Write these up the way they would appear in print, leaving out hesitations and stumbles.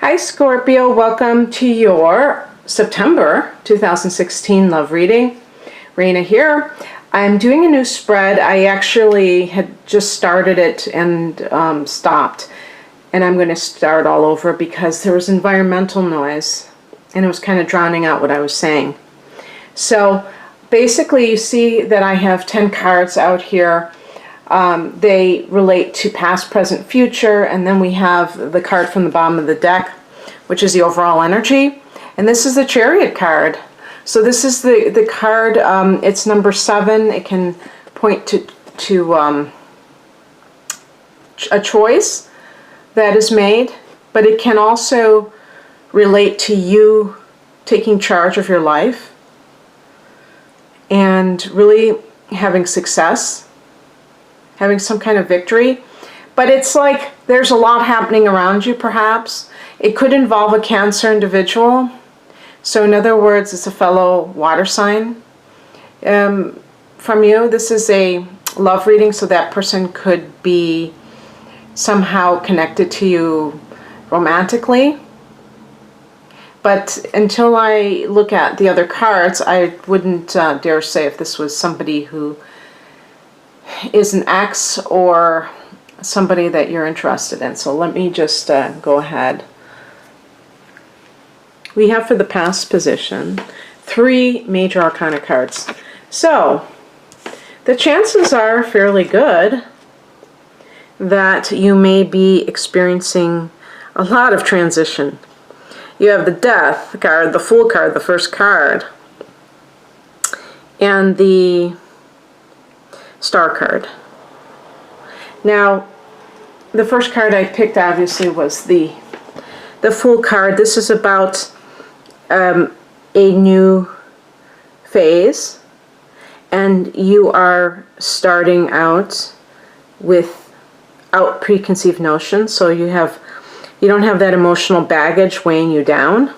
Hi Scorpio, welcome to your September 2016 love reading. Raina here. I'm doing a new spread. I actually had just started it and stopped. And I'm going to start all over because there was environmental noise and it was kind of drowning out what I was saying. So basically you see that I have 10 cards out here. They relate to past, present, future, and then we have the card from the bottom of the deck, which is the overall energy. And this is the Chariot card. So this is the card, it's number 7. It can point to a choice that is made, but it can also relate to you taking charge of your life and really having success, having some kind of victory. But it's like there's a lot happening around you, perhaps. It could involve a Cancer individual. So in other words, it's a fellow water sign from you. This is a love reading, so that person could be somehow connected to you romantically. But until I look at the other cards, I wouldn't dare say if this was somebody who is an ex or somebody that you're interested in. So let me just go ahead. We have for the past position 3 major arcana cards. So the chances are fairly good that you may be experiencing a lot of transition. You have the Death card, the Fool card, the first card, and the Star card. Now, the first card I picked obviously was the Fool card. This is about a new phase, and you are starting out without preconceived notions, so you don't have that emotional baggage weighing you down.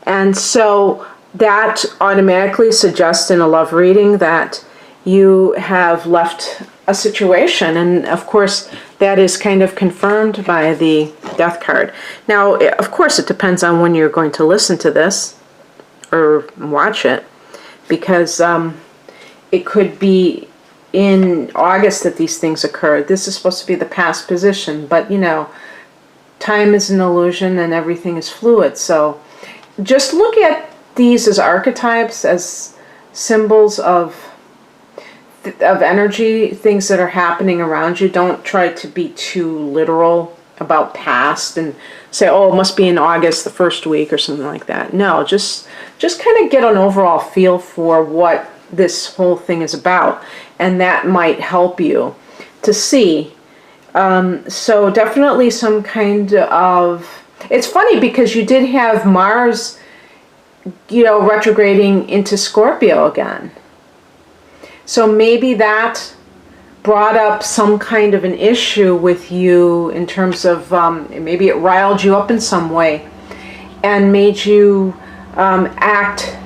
And so that automatically suggests in a love reading that you have left a situation, and of course that is kind of confirmed by the Death card. Now, of course, it depends on when you're going to listen to this or watch it, because it could be in August that these things occurred. This is supposed to be the past position, but you know, time is an illusion and everything is fluid. So just look at these as archetypes, as symbols of energy, things that are happening around you. Don't try to be too literal about past and say, oh, it must be in August, the first week or something like that. No, just kind of get an overall feel for what this whole thing is about, and that might help you to see. So definitely some kind of, it's funny because you did have Mars, you know, retrograding into Scorpio again. So maybe that brought up some kind of an issue with you in terms of, maybe it riled you up in some way and made you act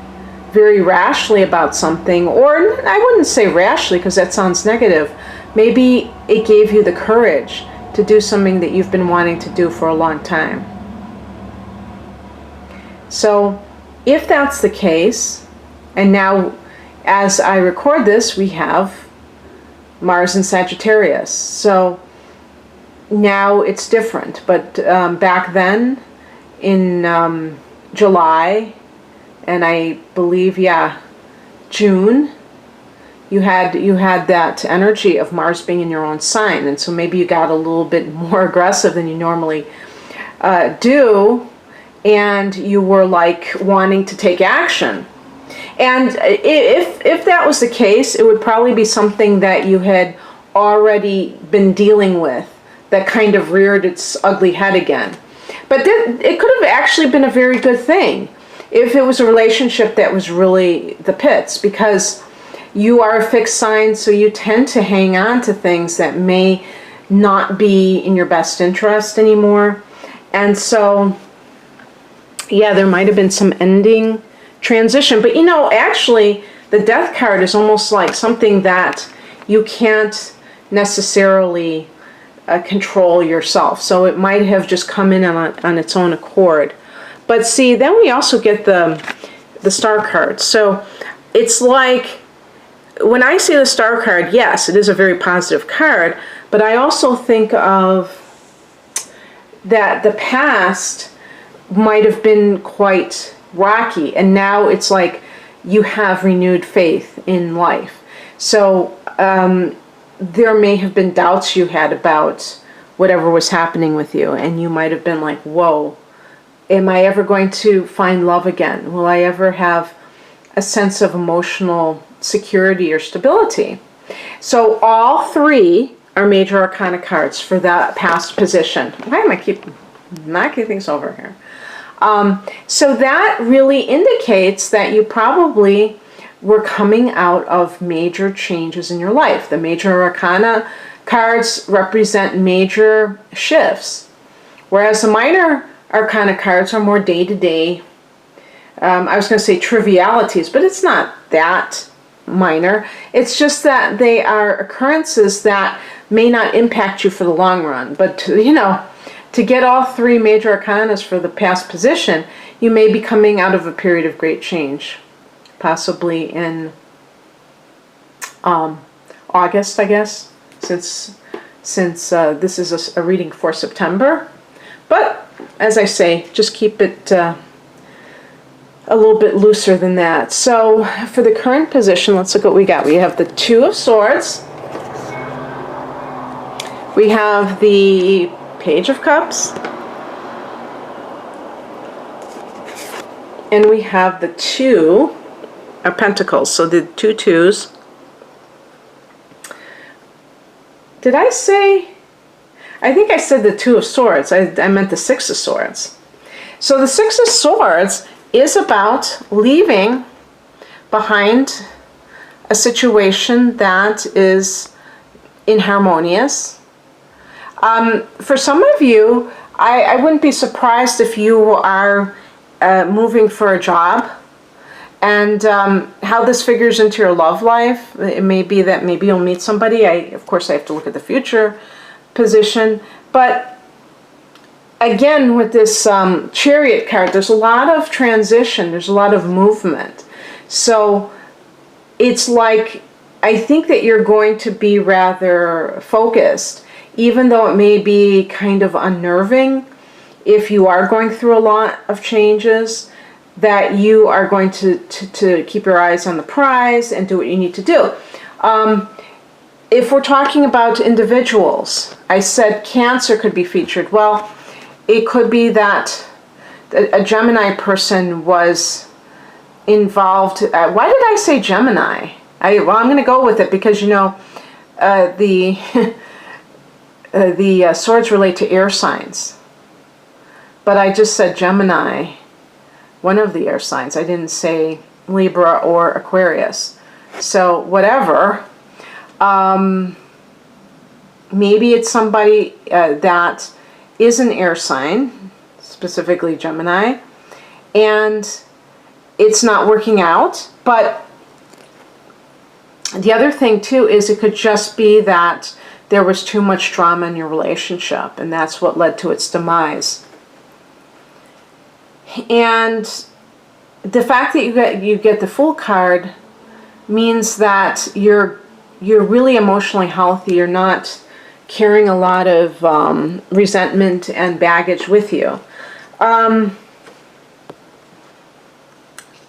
very rashly about something. Or I wouldn't say rashly because that sounds negative. Maybe it gave you the courage to do something that you've been wanting to do for a long time. So if that's the case, and now as I record this, we have Mars in Sagittarius. So now it's different. But back then, in July, and I believe, yeah, June, you had that energy of Mars being in your own sign. And so maybe you got a little bit more aggressive than you normally do. And you were like wanting to take action. And if that was the case, it would probably be something that you had already been dealing with that kind of reared its ugly head again. But it could have actually been a very good thing if it was a relationship that was really the pits, because you are a fixed sign, so you tend to hang on to things that may not be in your best interest anymore. And so, yeah, there might have been some ending transition. But you know, actually the Death card is almost like something that you can't necessarily control yourself. So it might have just come in on its own accord. But see, then we also get the star card. So it's like, when I see the star card, yes, it is a very positive card, but I also think of that the past might have been quite rocky, and now it's like you have renewed faith in life. So there may have been doubts you had about whatever was happening with you, and you might have been like, whoa, am I ever going to find love again? Will I ever have a sense of emotional security or stability? So all three are major arcana cards for that past position. Why am I keep knocking things over here? So that really indicates that you probably were coming out of major changes in your life. The major arcana cards represent major shifts, whereas the minor arcana cards are more day-to-day, I was going to say trivialities, but it's not that minor. It's just that they are occurrences that may not impact you for the long run. But to get all three major arcanas for the past position, you may be coming out of a period of great change, possibly in August, I guess, since this is a reading for September. But as I say, just keep it a little bit looser than that. So for the current position, let's look what we got. We have the Two of Swords. We have the Page of Cups. And we have the Two of Pentacles. So the two twos. Did I say? I think I said the Two of Swords. I meant the Six of Swords. So the Six of Swords is about leaving behind a situation that is inharmonious. For some of you, I wouldn't be surprised if you are moving for a job, and how this figures into your love life. It may be that maybe you'll meet somebody. Of course, I have to look at the future position, but again, with this Chariot card, there's a lot of transition, there's a lot of movement. So it's like, I think that you're going to be rather focused, even though it may be kind of unnerving if you are going through a lot of changes, that you are going to keep your eyes on the prize and do what you need to do. If we're talking about individuals, I said Cancer could be featured. Well, it could be that a Gemini person was involved. Why did I say Gemini? Well, I'm going to go with it because, the swords relate to air signs. But I just said Gemini, one of the air signs. I didn't say Libra or Aquarius. So whatever. Maybe it's somebody that is an air sign, specifically Gemini, and it's not working out. But the other thing too is it could just be that there was too much drama in your relationship, and that's what led to its demise. And the fact that you get the Fool card means that you're really emotionally healthy. You're not carrying a lot of resentment and baggage with you. I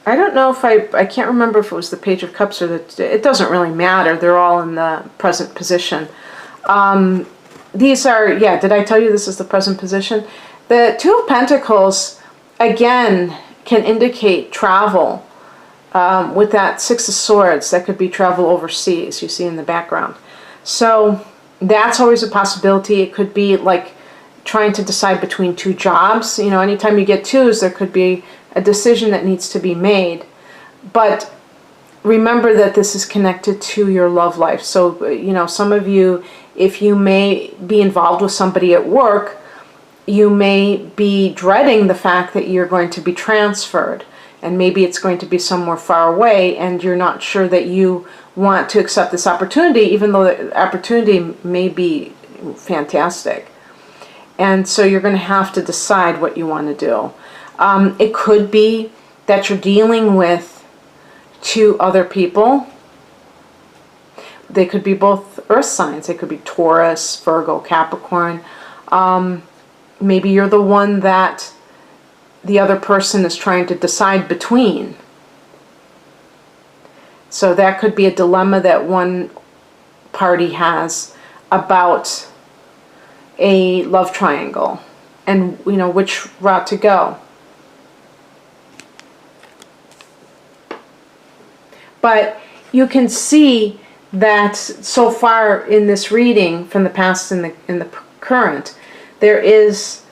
don't know if I can't remember if it was the Page of Cups or it doesn't really matter. They're all in the present position. These are, did I tell you this is the present position? The Two of Pentacles, again, can indicate travel. With that Six of Swords, that could be travel overseas, you see in the background. So that's always a possibility. It could be like trying to decide between two jobs. Anytime you get twos, there could be a decision that needs to be made. But remember that this is connected to your love life. So, some of you, if you may be involved with somebody at work, you may be dreading the fact that you're going to be transferred. And maybe it's going to be somewhere far away, and you're not sure that you want to accept this opportunity, even though the opportunity may be fantastic. And so you're going to have to decide what you want to do. It could be that you're dealing with two other people. They could be both earth signs. They could be Taurus, Virgo, Capricorn. Maybe you're the one that the other person is trying to decide between. So that could be a dilemma that one party has about a love triangle and, you know, which route to go. But you can see that so far in this reading, from the past and the current, there is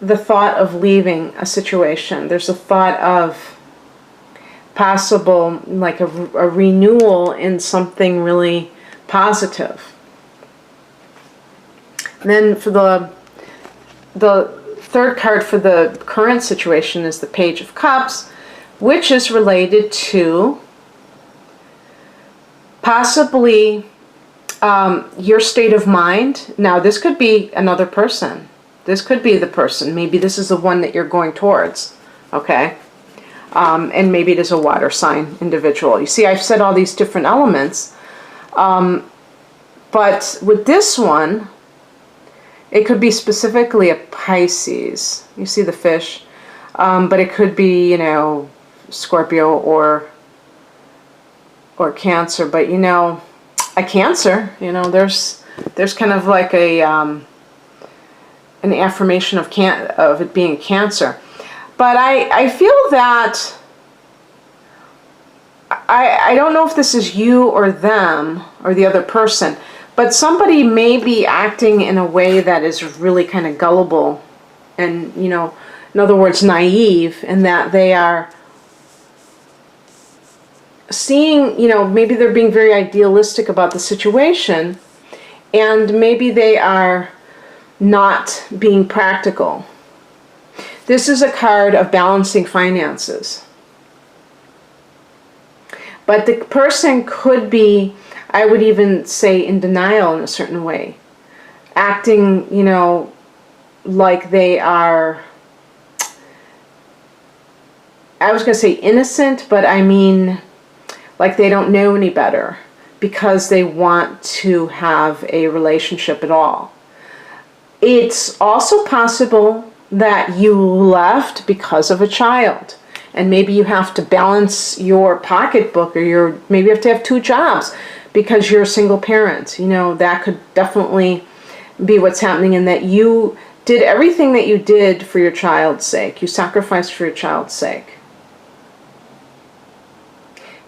the thought of leaving a situation. There's a thought of possible, like a renewal in something really positive. And then for the third card for the current situation is the Page of Cups, which is related to possibly your state of mind. Now, this could be another person. This could be the person. Maybe this is the one that you're going towards, okay? And maybe it is a water sign individual. You see, I've said all these different elements. But with this one, it could be specifically a Pisces. You see the fish. But it could be, you know, Scorpio or Cancer. But, you know, a Cancer, you know, there's kind of like a an affirmation of it being a Cancer. But I feel that I don't know if this is you or them or the other person, but somebody may be acting in a way that is really kind of gullible and, you know, in other words, naive, in that they are seeing, you know, maybe they're being very idealistic about the situation, and maybe they are not being practical. This is a card of balancing finances. But the person could be, I would even say, in denial in a certain way. Acting, you know, like they are, I was going to say innocent, but I mean like they don't know any better because they want to have a relationship at all. It's also possible that you left because of a child, and maybe you have to balance your pocketbook, or maybe you have to have two jobs because you're a single parent. You know, that could definitely be what's happening, in that you did everything that you did for your child's sake. You sacrificed for your child's sake.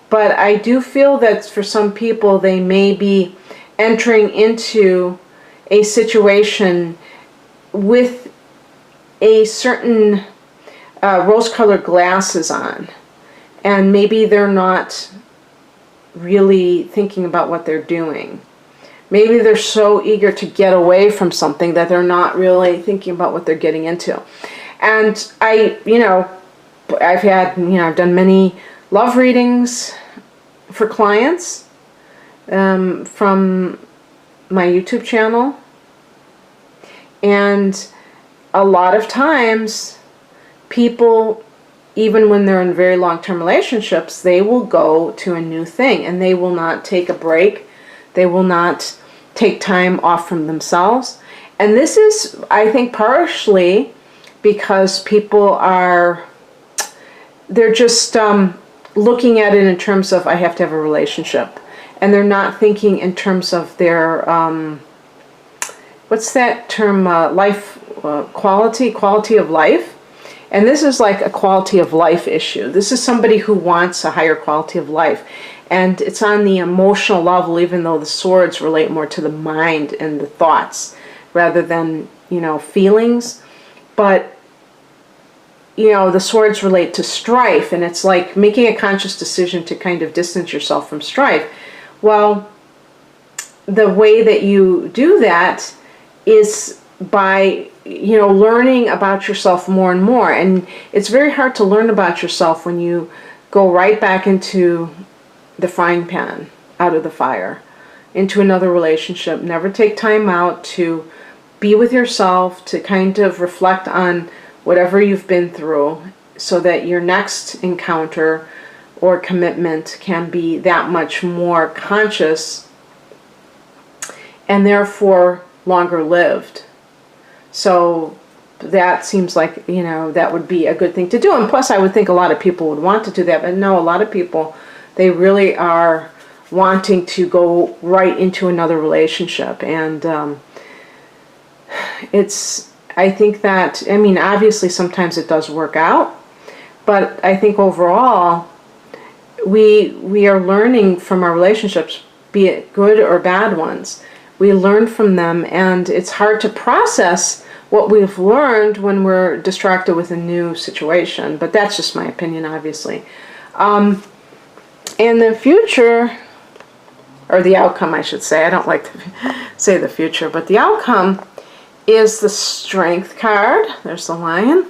But I do feel that for some people, they may be entering into a situation with a certain rose-colored glasses on, and maybe they're not really thinking about what they're doing. Maybe they're so eager to get away from something that they're not really thinking about what they're getting into. And I've done many love readings for clients from my YouTube channel, and a lot of times people, even when they're in very long-term relationships, they will go to a new thing and they will not take a break. They will not take time off from themselves. And this is, I think, partially because people are, they're just looking at it in terms of, I have to have a relationship. And they're not thinking in terms of their, what's that term, life quality of life. And this is like a quality of life issue. This is somebody who wants a higher quality of life. And it's on the emotional level, even though the swords relate more to the mind and the thoughts rather than, you know, feelings. But, you know, the swords relate to strife, and it's like making a conscious decision to kind of distance yourself from strife. Well, the way that you do that is by, you know, learning about yourself more and more. And it's very hard to learn about yourself when you go right back into the frying pan, out of the fire. into another relationship. Never take time out to be with yourself, to kind of reflect on whatever you've been through, so that your next encounter or commitment can be that much more conscious and therefore longer lived. So that seems like, that would be a good thing to do. And plus, I would think a lot of people would want to do that. But no, a lot of people, they really are wanting to go right into another relationship. And I think that, obviously sometimes it does work out. But I think overall, we are learning from our relationships, be it good or bad ones. We learn from them, and it's hard to process what we've learned when we're distracted with a new situation. But that's just my opinion, obviously. In the future, or the outcome, I should say. I don't like to say the future, but the outcome is the Strength card. There's the Lion.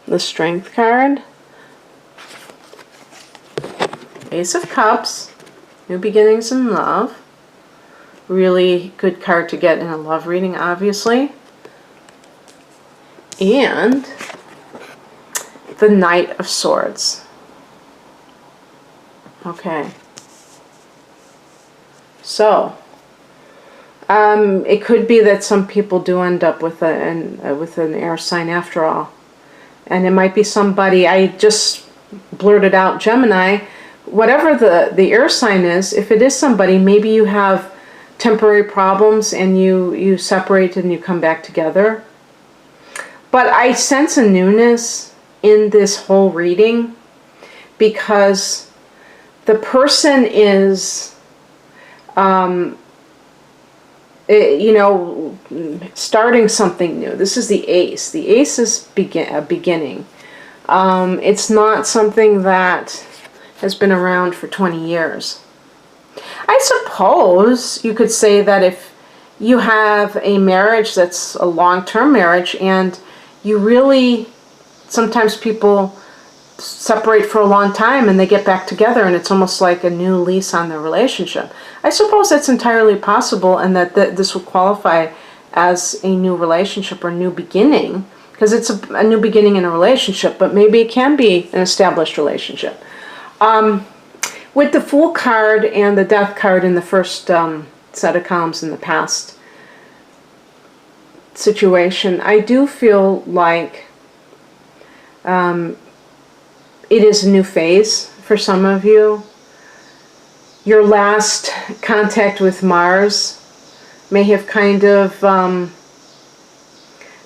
The Strength card. Ace of Cups. New beginnings in love. Really good card to get in a love reading, obviously. And the Knight of Swords. Okay. So, it could be that some people do end up with an air sign after all. And it might be somebody, I just blurted out Gemini. Whatever the air sign is, if it is somebody, maybe you have temporary problems and you separate and you come back together. But I sense a newness in this whole reading because the person is, starting something new. This is the Ace. The Ace is a beginning. It's not something that has been around for 20 years. I suppose you could say that if you have a marriage that's a long-term marriage and you really, sometimes people separate for a long time and they get back together and it's almost like a new lease on their relationship. I suppose that's entirely possible, and that this would qualify as a new relationship or new beginning, because it's a new beginning in a relationship, but maybe it can be an established relationship. With the Fool card and the Death card in the first set of columns in the past situation, I do feel like it is a new phase for some of you. Your last contact with Mars may have kind of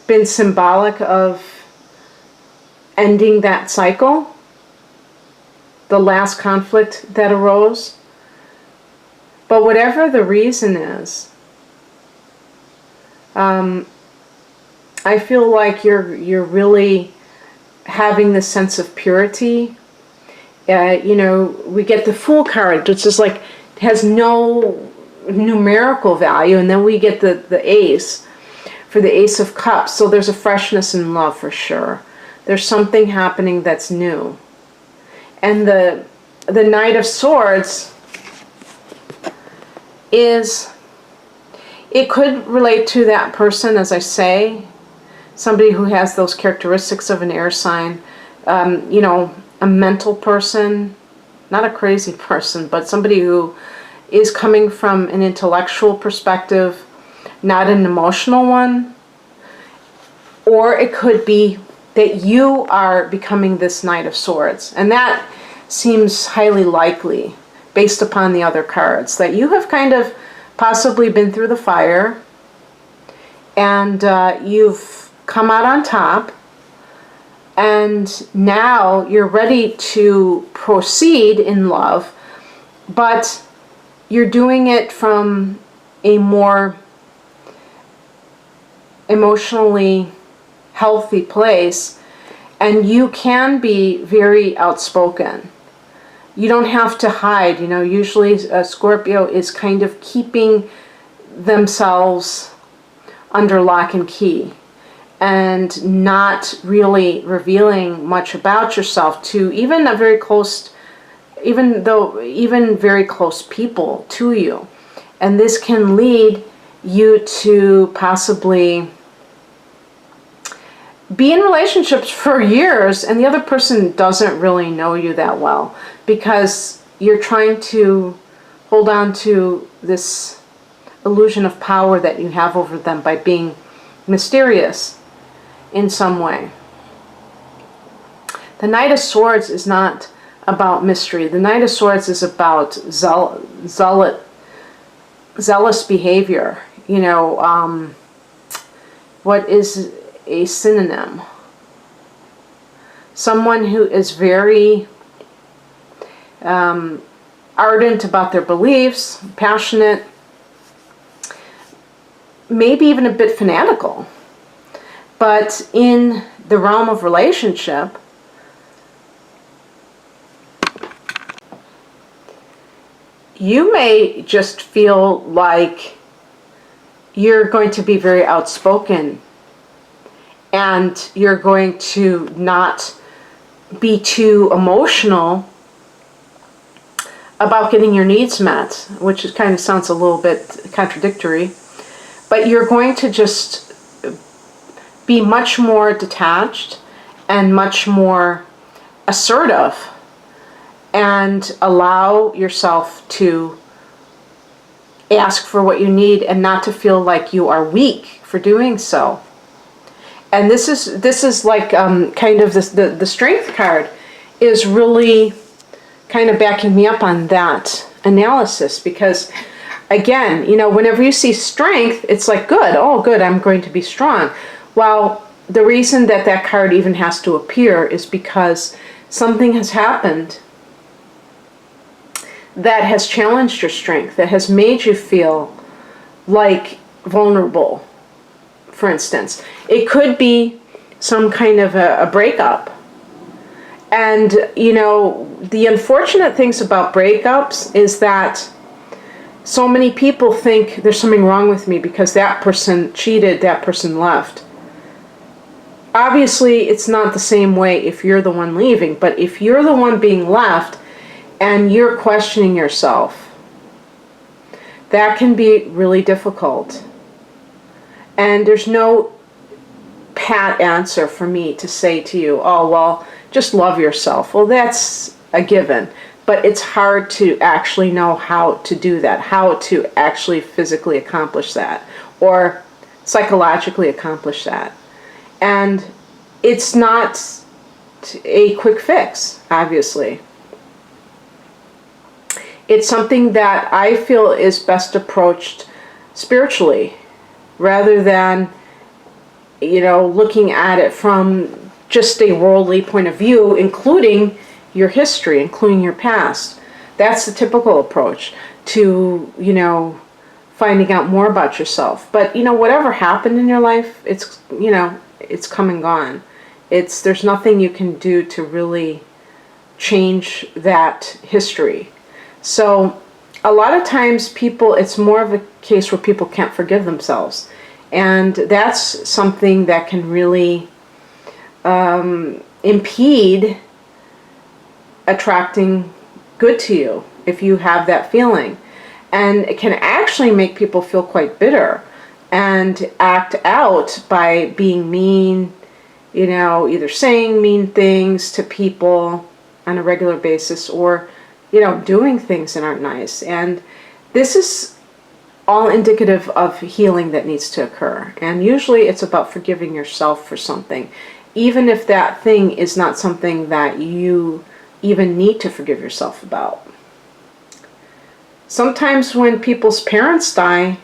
been symbolic of ending that cycle, the last conflict that arose. But whatever the reason is, I feel like you're really having this sense of purity. We get the Fool card, which is like, has no numerical value, and then we get the Ace for the Ace of Cups. So there's a freshness in love for sure. There's something happening that's new. And the Knight of Swords is, it could relate to that person, as I say, somebody who has those characteristics of an air sign, a mental person, not a crazy person, but somebody who is coming from an intellectual perspective, not an emotional one. Or it could be that you are becoming this Knight of Swords. And that seems highly likely based upon the other cards, that you have kind of possibly been through the fire and you've come out on top, and now you're ready to proceed in love, but you're doing it from a more emotionally healthy place, and you can be very outspoken. You don't have to hide. Usually a Scorpio is kind of keeping themselves under lock and key and not really revealing much about yourself to even a very close even very close people to you. And this can lead you to possibly be in relationships for years and the other person doesn't really know you that well, because you're trying to hold on to this illusion of power that you have over them by being mysterious in some way. The Knight of Swords is not about mystery. The Knight of Swords is about zealous behavior. You know, what is a synonym? Someone who is very ardent about their beliefs, passionate, maybe even a bit fanatical. But in the realm of relationship, you may just feel like you're going to be very outspoken and you're going to not be too emotional about getting your needs met, which is kind of sounds a little bit contradictory, but you're going to just be much more detached and much more assertive and allow yourself to ask for what you need and not to feel like you are weak for doing so. And this is like kind of the strength card is really kind of backing me up on that analysis, because again, you know, whenever you see strength, it's like good, oh good, I'm going to be strong. Well, the reason that that card even has to appear is because something has happened that has challenged your strength, that has made you feel like vulnerable. For instance, it could be some kind of a breakup. And, you know, the unfortunate things about breakups is that so many people think there's something wrong with me because that person cheated, that person left. Obviously, it's not the same way if you're the one leaving, but if you're the one being left and you're questioning yourself, that can be really difficult. And there's no pat answer for me to say to you, oh, well, just love yourself. Well, that's a given. But it's hard to actually know how to do that, how to actually physically accomplish that, or psychologically accomplish that. And it's not a quick fix, obviously. It's something that I feel is best approached spiritually, rather than, you know, looking at it from just a worldly point of view, including your history, including your past. That's the typical approach to, you know, finding out more about yourself. But, you know, whatever happened in your life, it's, you know, it's come and gone. There's nothing you can do to really change that history. So a lot of times people, it's more of a case where people can't forgive themselves. And that's something that can really impede attracting good to you if you have that feeling. And it can actually make people feel quite bitter and act out by being mean, you know, either saying mean things to people on a regular basis or, you know, doing things that aren't nice. And this is all indicative of healing that needs to occur. And usually it's about forgiving yourself for something, even if that thing is not something that you even need to forgive yourself about. Sometimes when people's parents die,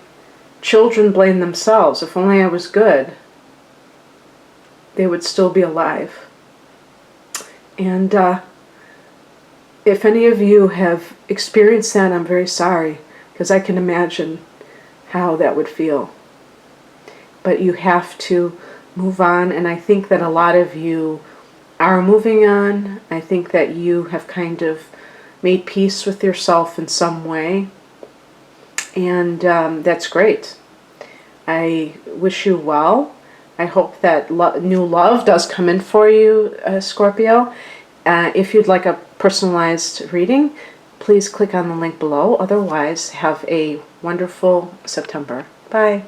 children blame themselves. If only I was good, they would still be alive. And if any of you have experienced that, I'm very sorry, because I can imagine how that would feel. But you have to move on, and I think that a lot of you are moving on. I think that you have kind of made peace with yourself in some way, and that's great. I wish you well. I hope that new love does come in for you, Scorpio. If you'd like a personalized reading, please click on the link below. Otherwise, have a wonderful September. Bye.